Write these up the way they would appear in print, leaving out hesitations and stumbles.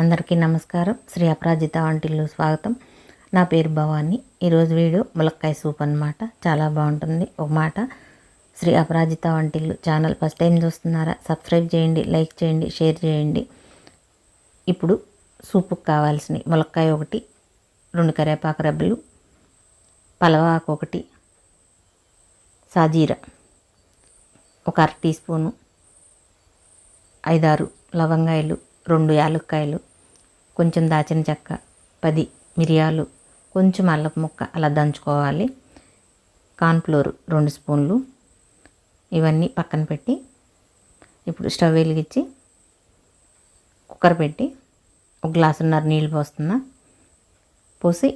అందరికీ నమస్కారం. శ్రీ అపరాజిత వంటిల్లు స్వాగతం. నా పేరు భవాని. ఈరోజు వీడియో ములక్కాయ సూప్ అన్నమాట. చాలా బాగుంటుంది. ఒక మాట, శ్రీ అపరాజిత వంటిల్లు ఛానల్ ఫస్ట్ టైం చూస్తున్నారా? సబ్స్క్రైబ్ చేయండి, లైక్ చేయండి, షేర్ చేయండి. ఇప్పుడు సూపుకు కావాల్సిన ములక్కాయ ఒకటి, 2 కరివేపాకు రెబ్బలు, పలవాకు ఒకటి, సాజీర ఒక 1/2 టీ స్పూను, 5-6 లవంగాయలు, 2 యాలక్కాయలు, కొంచెం దాచిన చెక్క, 10 మిరియాలు, కొంచెం అల్లపు ముక్క అలా దంచుకోవాలి. కార్న్ఫ్లోర్ 2 స్పూన్లు. ఇవన్నీ పక్కన పెట్టి ఇప్పుడు స్టవ్ వెలిగించి కుక్కర్ పెట్టి 1 గ్లాసున్నర నీళ్ళు పోస్తున్నా. పోసి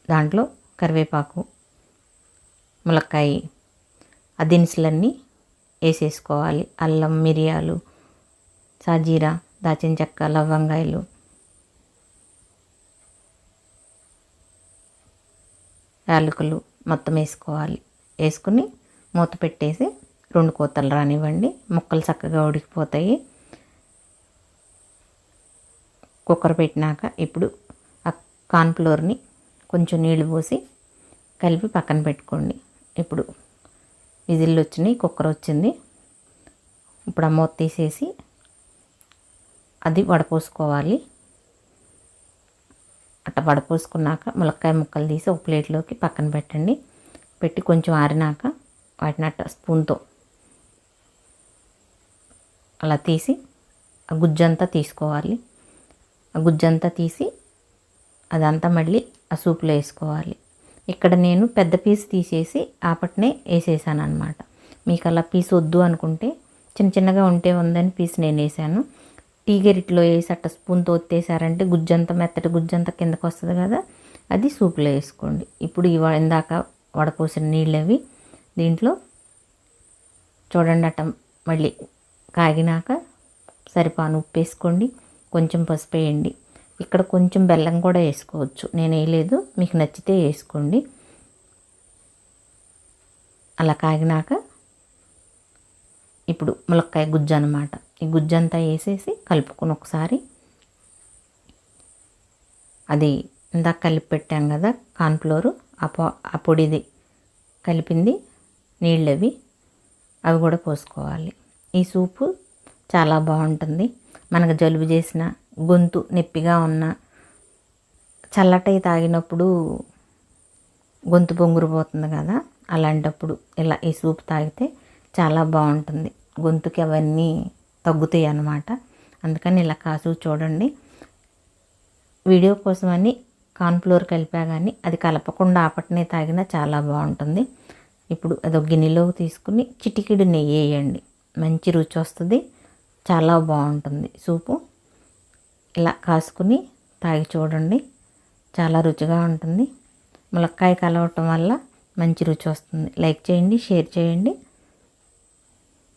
దాంట్లో కరివేపాకు, ములక్కాయ, ఆ దినుసులన్నీ వేసేసుకోవాలి. అల్లం, మిరియాలు, సాజీరా, దాచిన చెక్క, లవంగాయలు, యాలకులు మొత్తం వేసుకోవాలి. వేసుకుని మూత పెట్టేసి 2 కోతలు రానివ్వండి. ముక్కలు చక్కగా ఉడికిపోతాయి. కుక్కర్ పెట్టినాక ఇప్పుడు ఆ కార్న్ఫ్లోర్ని కొంచెం నీళ్లు పోసి కలిపి పక్కన పెట్టుకోండి. ఇప్పుడు విజిల్లు వచ్చినాయి, కుక్కర్ వచ్చింది. ఇప్పుడు ఆ మూత తీసేసి అది వడపోసుకోవాలి. అట్లా వడపోసుకున్నాక ములక్కాయ ముక్కలు తీసి ఒక ప్లేట్లోకి పక్కన పెట్టండి. పెట్టి కొంచెం ఆరినాక వాటిని అట్ట స్పూన్తో అలా తీసి ఆ గుజ్జంతా తీసుకోవాలి. ఆ గుజ్జంతా తీసి అదంతా మళ్ళీ ఆ సూప్లో వేసుకోవాలి. ఇక్కడ నేను పెద్ద పీస్ తీసేసి ఆపట్నే వేసేసాను అనమాట. మీకు అలా పీస్ వద్దు అనుకుంటే చిన్న చిన్నగా ఉంటే ఉందని పీస్ నేను వేసాను. టీ గరిటలో వేసి అట్ట స్పూన్తో ఒత్తేసారంటే గుజ్జంతా, మెత్తటి గుజ్జంతా కిందకు వస్తుంది కదా, అది సూప్లో వేసుకోండి. ఇప్పుడు ఇందాక వడపోసిన నీళ్ళు అవి దీంట్లో చూడండి. అట్ట మళ్ళీ కాగినాక సరిపాను ఉప్పు వేసుకోండి. కొంచెం పసుపు వేయండి. ఇక్కడ కొంచెం బెల్లం కూడా వేసుకోవచ్చు, నేను వేయలేదు, మీకు నచ్చితే వేసుకోండి. అలా కాగినాక ఇప్పుడు ములక్కాయ గుజ్జు అనమాట. ఈ గుజ్జంతా వేసేసి కలుపుకొని ఒకసారి అది ఇందాక కలిపి పెట్టాం కదా కార్న్ఫ్లోరు, ఆ పొడిది కలిపింది నీళ్ళు అవి కూడా పోసుకోవాలి. ఈ సూపు చాలా బాగుంటుంది. మనకు జలుబు చేసిన, గొంతు నొప్పిగా ఉన్న, చల్లటై తాగినప్పుడు గొంతు పొంగురుపోతుంది కదా, అలాంటప్పుడు ఇలా ఈ సూప్ తాగితే చాలా బాగుంటుంది. గొంతుకి అవన్నీ తగ్గుతాయి అన్నమాట. అందుకని ఇలా కాసు చూడండి. వీడియో కోసమని కార్న్ఫ్లోర్ కలిపా కానీ అది కలపకుండా ఆపటనే తాగినా చాలా బాగుంటుంది. ఇప్పుడు అదొక గిన్నెలో తీసుకుని చిటికెడు నెయ్యి వేయండి. మంచి రుచి వస్తుంది, చాలా బాగుంటుంది సూపు. ఇలా కాసుకుని తాగి చూడండి, చాలా రుచిగా ఉంటుంది. ములక్కాయ కలవటం వల్ల మంచి రుచి వస్తుంది. లైక్ చేయండి, షేర్ చేయండి.